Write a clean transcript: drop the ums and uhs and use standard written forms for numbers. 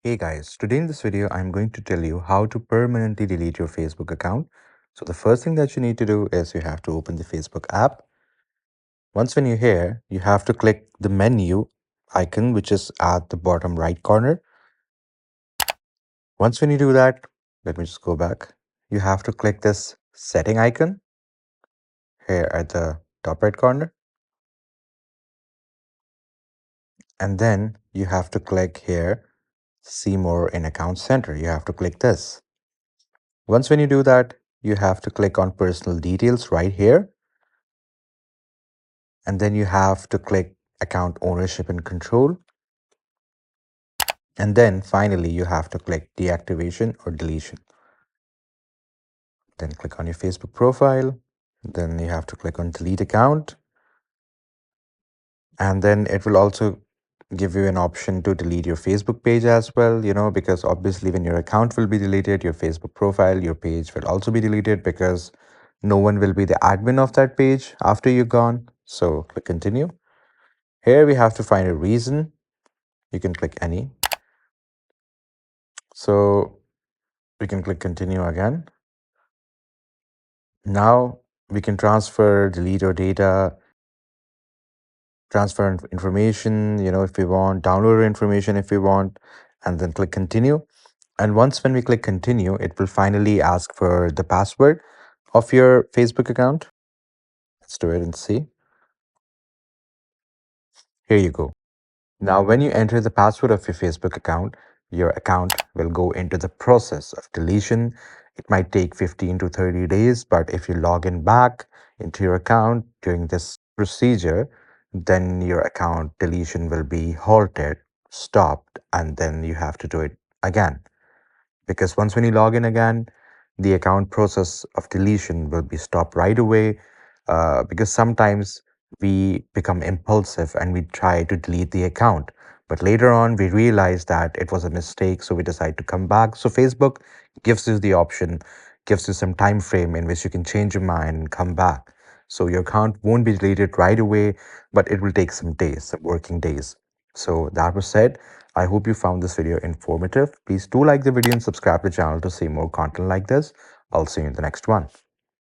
Hey guys, today in this video, I'm going to tell you how to permanently delete your Facebook account. So the first thing that you need to do is you have to open the Facebook app. Once when you're here, you have to click the menu icon, which is at the bottom right corner. Once when you do that, let me just go back. You have to click this setting icon here at the top right corner. And then you have to click here, see more in account center. You have to click this. Once when you do that, you have to click on personal details right here. And then you have to click account ownership and control. And then finally, you have to click deactivation or deletion. Then click on your Facebook profile. Then you have to click on delete account. And then it will also give you an option to delete your Facebook page as well, because obviously when your account will be deleted, your Facebook profile, your page will also be deleted because no one will be the admin of that page after you're gone. So click continue. Here we have to find a reason. You can click any. So we can click continue again. Now we can transfer, delete our data, transfer information, if we want, download our information if we want, and then click continue. And once when we click continue, it will finally ask for the password of your Facebook account. Let's do it and see. Here you go. Now, when you enter the password of your Facebook account, your account will go into the process of deletion. It might take 15 to 30 days, but if you log in back into your account during this procedure, then your account deletion will be halted, stopped, and then you have to do it again. Because once when you log in again, the account process of deletion will be stopped right away, because sometimes we become impulsive and we try to delete the account. But later on, we realize that it was a mistake, so we decide to come back. So Facebook gives you the option, gives you some time frame in which you can change your mind and come back. So your account won't be deleted right away, but it will take some days, some working days. So that was said. I hope you found this video informative. Please do like the video and subscribe to the channel to see more content like this. I'll see you in the next one.